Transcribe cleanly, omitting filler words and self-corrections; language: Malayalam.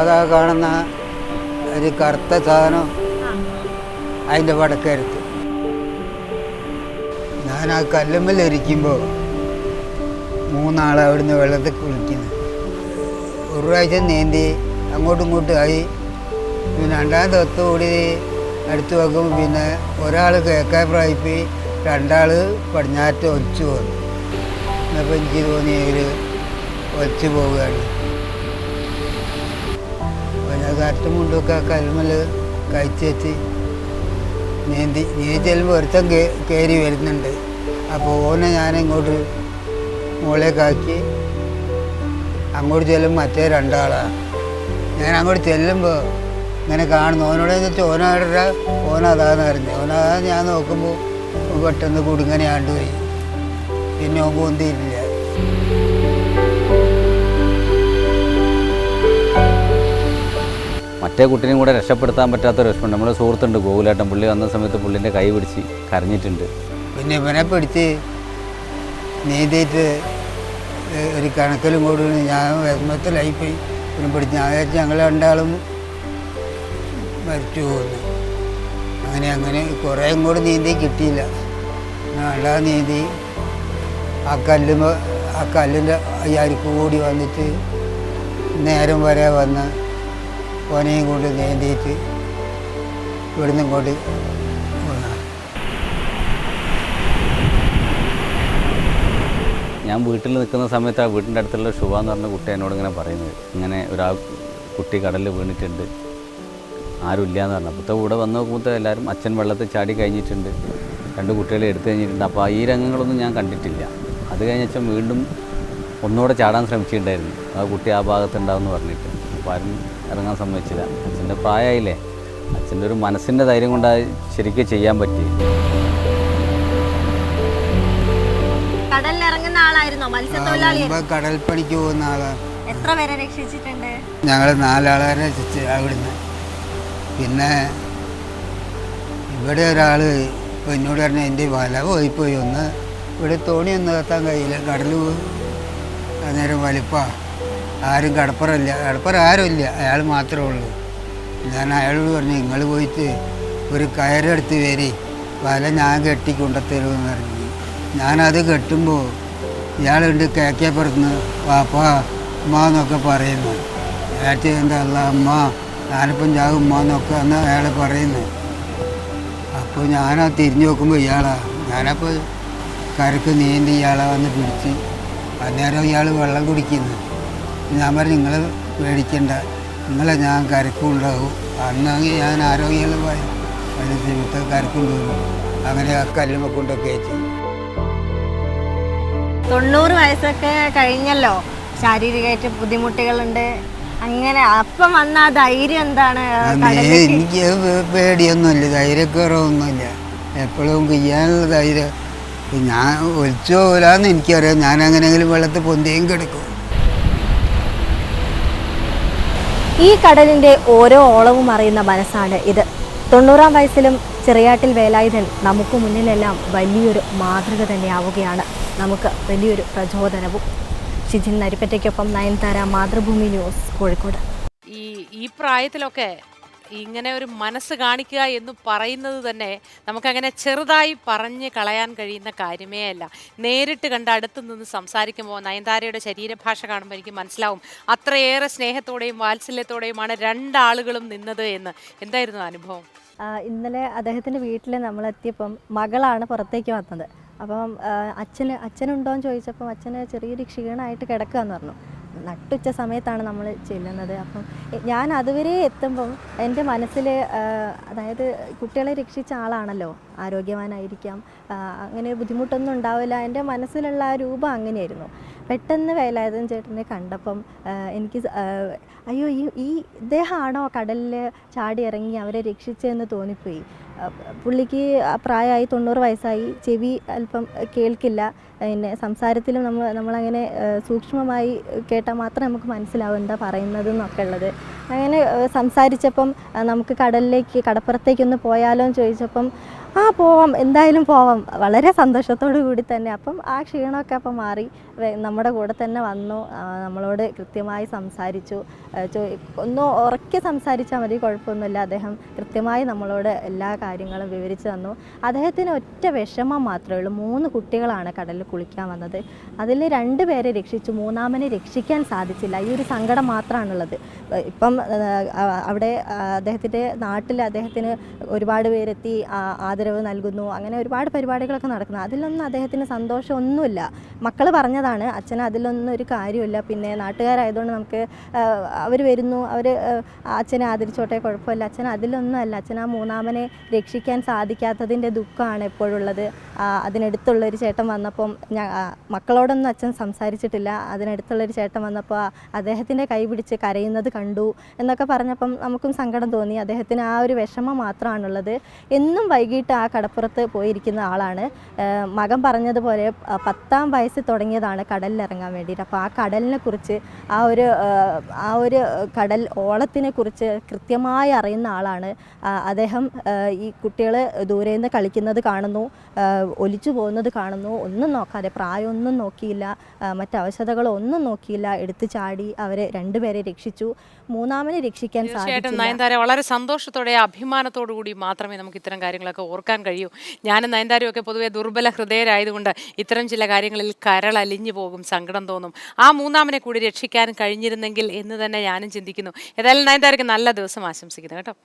അതാ കാണുന്ന ഒരു കറുത്ത സാധനം അതിൻ്റെ വടക്കരുത്ത്. ഞാൻ ആ കല്ലുമ്മലിരിക്കുമ്പോൾ മൂന്നാളെ അവിടുന്ന് വെള്ളത്തിൽ കുളിക്കുന്നു. ഒരു പ്രാവശ്യം നീന്തി അങ്ങോട്ടും ഇങ്ങോട്ടും ആയി. പിന്നെ രണ്ടാമത്തെ ഒത്തുകൂടി അടുത്ത് വെക്കുമ്പോൾ പിന്നെ ഒരാൾ കിഴക്കേ പ്രായപ്പോയി, രണ്ടാൾ പടിഞ്ഞാറ്റ് ഒലിച്ചു പോകുന്നു. എന്നപ്പോൾ എനിക്ക് തോന്നി ഒരു ഒലിച്ചു പോവുകയാണ്. അപ്പോൾ ഞാൻ കറക്റ്റ് മുണ്ടൊക്കെ കല്ലുമ്മൽ കഴിച്ച് വെച്ച് നീന്തി ചെല്ലുമ്പോൾ ഒരുത്തം കയറി വരുന്നുണ്ട്. അപ്പോൾ ഓനെ ഞാനിങ്ങോട്ട് മുകളിലേക്കാക്കി അങ്ങോട്ട് ചെല്ലുമ്പോൾ മറ്റേ രണ്ടാളാണ്. ഞാൻ അങ്ങോട്ട് ചെല്ലുമ്പോൾ ഇങ്ങനെ കാണുന്നു. ഓനോട് വെച്ചാൽ ഓനതാന്ന് അറിഞ്ഞു. ഓനതാ ഞാൻ നോക്കുമ്പോൾ പെട്ടെന്ന് കുടുങ്ങനെ ആണ്ടുപോയി. പിന്നെ ഓൻ പൊന്തിയില്ല. മറ്റേ കുട്ടീനെയും കൂടെ രക്ഷപ്പെടുത്താൻ പറ്റാത്തൊരു വിഷമം. നമ്മുടെ സുഹൃത്തുണ്ട് ഗോകുലേട്ടൻ, പുള്ളി വന്ന സമയത്ത് പുള്ളിൻ്റെ കൈ പിടിച്ച് കരഞ്ഞിട്ടുണ്ട്. പിന്നെ ഇവനെ പിടിച്ച് നീന്തിയിട്ട് ഒരു കണക്കിലും കൂടി ഞാൻ വിഷമത്തിലായിപ്പോയി. പിന്നെ പിടിച്ച് ഞാൻ വിചാരിച്ച് ഞങ്ങൾ രണ്ടാളും മരിച്ചു പോകുന്നു. അങ്ങനെ കുറേ കൂടി നീന്തി കിട്ടിയില്ല. രണ്ടാമത് നീന്തി ആ കല്ലിൻ്റെ അയ്യാരിക്ക് കൂടി വന്നിട്ട് നേരം വരെ വന്ന് ഓനെയും കൊണ്ട് നീന്തിയിട്ട് ഇവിടുന്ന് ഇങ്ങോട്ട് ഞാൻ വീട്ടിൽ നിൽക്കുന്ന സമയത്ത് ആ വീട്ടിൻ്റെ അടുത്തുള്ള ശുഭ എന്ന് പറഞ്ഞ കുട്ടി എന്നോട് ഇങ്ങനെ പറയുന്നത്, ഇങ്ങനെ കുട്ടി കടലിൽ വീണിട്ടുണ്ട്, ആരുമില്ല എന്ന് പറഞ്ഞു. അപ്പോഴത്തെ കൂടെ വന്ന് നോക്കുമ്പോൾ എല്ലാവരും അച്ഛൻ വെള്ളത്തിൽ ചാടി കഴിഞ്ഞിട്ടുണ്ട്, 2 കുട്ടികളെ എടുത്തു കഴിഞ്ഞിട്ടുണ്ട്. അപ്പോൾ ഈ രംഗങ്ങളൊന്നും ഞാൻ കണ്ടിട്ടില്ല. അത് കഴിഞ്ഞാൽ വീണ്ടും ഒന്നുകൂടെ ചാടാൻ ശ്രമിച്ചിട്ടുണ്ടായിരുന്നു. ആ കുട്ടി ആ ഭാഗത്തുണ്ടാവുമെന്ന് പറഞ്ഞിട്ട്. അപ്പോൾ ആരും ഇറങ്ങാൻ സമ്മതിച്ചില്ല. അച്ഛൻ്റെ പ്രായമായില്ലേ, അച്ഛൻ്റെ ഒരു മനസ്സിൻ്റെ ധൈര്യം കൊണ്ട് ശരിക്കും ചെയ്യാൻ പറ്റി. കടലിലിറങ്ങുന്ന ആളായിരുന്നോ? മത്സ്യത്തൊഴിലാളിയായിരുന്നു? കടൽ പണിക്ക് പോകുന്ന ആളാണ്. എത്ര പേരെ രക്ഷിച്ചിട്ടുണ്ട്? ഞങ്ങൾ 4 ആളെ രക്ഷിച്ച് അവിടുന്ന്. പിന്നെ ഇവിടെ ഒരാൾ എന്നോട് പറഞ്ഞാൽ എൻ്റെ വല പോയിപ്പോയി, ഒന്ന് ഇവിടെ തോണിയൊന്നും എത്താൻ കഴിയില്ല, കടൽ അന്നേരം വലിപ്പാണ്, ആരും കടപ്പുറ ആരുമില്ല, അയാൾ മാത്രമേ ഉള്ളൂ. ഞാൻ അയാളോട് പറഞ്ഞു, നിങ്ങൾ പോയിട്ട് ഒരു കയറെടുത്ത് വരി, വല ഞാൻ കെട്ടിക്കൊണ്ടുത്തരുമെന്ന് പറഞ്ഞു. ഞാനത് കെട്ടുമ്പോൾ ഇയാളുണ്ട് കേക്കേപ്പുറത്തുനിന്ന് പാപ്പാ അമ്മ എന്നൊക്കെ പറയുന്നു. അയാൾക്ക് എന്താ അല്ല അമ്മ ഞാനിപ്പം ചാകും ഉമ്മ എന്നൊക്കെ അന്ന് അയാൾ പറയുന്നു. അപ്പോൾ ഞാനത് തിരിഞ്ഞു നോക്കുമ്പോൾ ഞാനപ്പോൾ കരക്ക് നീന്തി ഇയാളെ വന്ന് പിടിച്ച്. അന്നേരം ഇയാൾ വെള്ളം കുടിക്കുന്നു. ഞാൻ പറഞ്ഞു, നിങ്ങൾ പേടിക്കണ്ട, നിങ്ങളെ ഞാൻ കരക്കുണ്ടാവും. അന്നെങ്കിൽ ഞാൻ ആരോഗ്യമുള്ളതായി അതിന് ജീവിതത്തിൽ കരക്കുണ്ടാവും. അങ്ങനെ ആ കല്ലുമ്മ കൊണ്ടൊക്കെ വെച്ച്. 90 വയസ്സൊക്കെ കഴിഞ്ഞല്ലോ, ശാരീരികമായിട്ട് ബുദ്ധിമുട്ടുകളുണ്ട്. അങ്ങനെ അപ്പം വന്ന ആ ധൈര്യം എന്താണ്? എനിക്ക് പേടിയൊന്നുമില്ല, ധൈര്യക്കുറവൊന്നുമില്ല, എപ്പോഴും ചെയ്യാനുള്ള ധൈര്യം. ഞാൻ ഒലിച്ചു പോലാന്ന് എനിക്കറിയാം. ഞാൻ അങ്ങനെയെങ്കിലും വെള്ളത്തിൽ പൊന്തിയും കിടക്കും. ഈ കടലിൻ്റെ ഓരോ ഓളവും അറിയുന്ന മനസ്സാണ് ഇത്. 90-ാം വയസ്സിലും ചിറയാട്ടിൽ വേലായുധൻ നമുക്ക് മുന്നിലെല്ലാം വലിയൊരു മാതൃക തന്നെയാവുകയാണ്, നമുക്ക് വലിയൊരു പ്രചോദനവും. ഷിജിൻ നരിപ്പറ്റയ്ക്കൊപ്പം നയൻതാര, മാതൃഭൂമി ന്യൂസ്, കോഴിക്കോട്. ഈ പ്രായത്തിലൊക്കെ ഇങ്ങനെ ഒരു മനസ്സ് കാണിക്കുക എന്ന് പറയുന്നത് തന്നെ നമുക്കങ്ങനെ ചെറുതായി പറഞ്ഞ് കളയാൻ കഴിയുന്ന കാര്യമേ അല്ല. നേരിട്ട് കണ്ട് അടുത്ത് നിന്ന് സംസാരിക്കുമ്പോൾ നയൻതാരയുടെ ശരീരഭാഷ കാണുമ്പോൾ എനിക്ക് മനസ്സിലാവും അത്രയേറെ സ്നേഹത്തോടെയും വാത്സല്യത്തോടെയുമാണ് 2 ആളുകളും നിന്നത് എന്ന്. എന്തായിരുന്നു അനുഭവം? ഇന്നലെ അദ്ദേഹത്തിൻ്റെ വീട്ടിൽ നമ്മളെത്തിയപ്പം മകളാണ് പുറത്തേക്ക് വന്നത്. അപ്പം അച്ഛനുണ്ടോയെന്ന് ചോദിച്ചപ്പം അച്ഛന് ചെറിയൊരു ക്ഷീണമായിട്ട് കിടക്കുകയെന്ന് പറഞ്ഞു. നട്ടുച്ച സമയത്താണ് നമ്മൾ ചെല്ലുന്നത്. അപ്പം ഞാൻ അതുവരെ എത്തുമ്പം എൻ്റെ മനസ്സിൽ, അതായത് കുട്ടികളെ രക്ഷിച്ച ആളാണല്ലോ, ആരോഗ്യവാനായിരിക്കാം, അങ്ങനെ ബുദ്ധിമുട്ടൊന്നും ഉണ്ടാവില്ല, എൻ്റെ മനസ്സിലുള്ള ആ രൂപം അങ്ങനെയായിരുന്നു. പെട്ടെന്ന് വേലായുധൻ ചേട്ടനെ കണ്ടപ്പം എനിക്ക് അയ്യോ ഈ ഇദ്ദേഹമാണോ കടലിൽ ചാടി ഇറങ്ങി അവരെ രക്ഷിച്ചതെന്ന് തോന്നിപ്പോയി. പുള്ളിക്ക് പ്രായമായി, 90 വയസ്സായി, ചെവി അല്പം കേൾക്കില്ല, പിന്നെ സംസാരത്തിലും നമ്മളങ്ങനെ സൂക്ഷ്മമായി കേട്ടാൽ മാത്രമേ നമുക്ക് മനസ്സിലാവും എന്താ പറയുന്നതെന്നൊക്കെ ഉള്ളത്. അങ്ങനെ സംസാരിച്ചപ്പം നമുക്ക് കടപ്പുറത്തേക്കൊന്ന് പോയാലോ എന്ന് ചോദിച്ചപ്പം ആ പോവാം, എന്തായാലും പോവാം, വളരെ സന്തോഷത്തോടു കൂടി തന്നെ. അപ്പം ആ ക്ഷീണമൊക്കെ അപ്പം മാറി നമ്മുടെ കൂടെ തന്നെ വന്നു, നമ്മളോട് കൃത്യമായി സംസാരിച്ചു. ഒന്ന് ഉറക്കെ സംസാരിച്ചാൽ മതി, കുഴപ്പമൊന്നുമില്ല. അദ്ദേഹം കൃത്യമായി നമ്മളോട് എല്ലാ കാര്യങ്ങളും വിവരിച്ചു തന്നു. അദ്ദേഹത്തിന് ഒറ്റ വിഷമം മാത്രമേ ഉള്ളൂ. 3 കുട്ടികളാണ് കടലിൽ കുളിക്കാൻ വന്നത്. അതിൽ 2 പേരെ രക്ഷിച്ചു, മൂന്നാമനെ രക്ഷിക്കാൻ സാധിച്ചില്ല. ഈ ഒരു സങ്കടം മാത്രമാണുള്ളത്. ഇപ്പം അവിടെ അദ്ദേഹത്തിൻ്റെ നാട്ടിൽ അദ്ദേഹത്തിന് ഒരുപാട് പേരെത്തി ആദരവ് നൽകുന്നു, അങ്ങനെ ഒരുപാട് പരിപാടികളൊക്കെ നടക്കുന്നു. അതിലൊന്നും അദ്ദേഹത്തിന് സന്തോഷമൊന്നുമില്ല. മക്കൾ പറഞ്ഞതാണ്, അച്ഛന് അതിലൊന്നും ഒരു കാര്യമില്ല, പിന്നെ നാട്ടുകാരായതുകൊണ്ട് നമുക്ക് അവർ വരുന്നു, അവർ അച്ഛനെ ആദരിച്ചോട്ടെ, കുഴപ്പമില്ല. അച്ഛൻ അതിലൊന്നും അല്ല. അച്ഛൻ ആ മൂന്നാമനെ രക്ഷിക്കാൻ സാധിക്കാത്തതിൻ്റെ ദുഃഖമാണ് എപ്പോഴുള്ളത്. അതിനടുത്തുള്ളൊരു ചേട്ടൻ വന്നപ്പം മക്കളോടൊന്നും അച്ഛൻ സംസാരിച്ചിട്ടില്ല. അതിനടുത്തുള്ളൊരു ചേട്ടൻ വന്നപ്പോൾ അദ്ദേഹത്തിൻ്റെ കൈ പിടിച്ച് കരയുന്നത് കണ്ടു എന്നൊക്കെ പറഞ്ഞപ്പം നമുക്കും സങ്കടം തോന്നി. അദ്ദേഹത്തിന് ആ ഒരു വിഷമം മാത്രമാണുള്ളത്. എന്നും വൈകിട്ട് ആ കടപ്പുറത്ത് പോയിരിക്കുന്ന ആളാണ്. മകൻ പറഞ്ഞതുപോലെ 10ാം വയസ്സിൽ തുടങ്ങിയതാണ് കടലിലിറങ്ങാൻ വേണ്ടിയിട്ട്. അപ്പോൾ ആ കടലിനെ കുറിച്ച്, ആ ഒരു കടൽ ഓളത്തിനെ കുറിച്ച് കൃത്യമായി അറിയുന്ന ആളാണ് അദ്ദേഹം. ഈ കുട്ടികൾ ദൂരെ നിന്ന് കളിക്കുന്നത് കാണുന്നു, ഒലിച്ചു പോകുന്നത് കാണുന്നു, ഒന്നും നോക്കാതെ, പ്രായമൊന്നും നോക്കിയില്ല, മറ്റവശതകളൊന്നും നോക്കിയില്ല, എടുത്തു ചാടി അവരെ 2 പേരെ രക്ഷിച്ചു. മൂന്നാമനെ രക്ഷിക്കാൻ തീർച്ചയായിട്ടും നയൻതാര വളരെ സന്തോഷത്തോടെ അഭിമാനത്തോടു കൂടി മാത്രമേ നമുക്ക് ഇത്തരം കാര്യങ്ങളൊക്കെ ഓർക്കാൻ കഴിയൂ. ഞാനും നയൻതാരയും ഒക്കെ പൊതുവെ ദുർബല ഹൃദയരായതുകൊണ്ട് ഇത്തരം ചില കാര്യങ്ങളിൽ കരളലിഞ്ഞു പോകും, സങ്കടം തോന്നും. ആ മൂന്നാമനെ കൂടി രക്ഷിക്കാൻ കഴിഞ്ഞിരുന്നെങ്കിൽ എന്ന് തന്നെ ഞാനും ചിന്തിക്കുന്നു. ഏതായാലും നയൻതാരയ്ക്ക് നല്ല ദിവസം ആശംസിക്കുന്നു കേട്ടോ.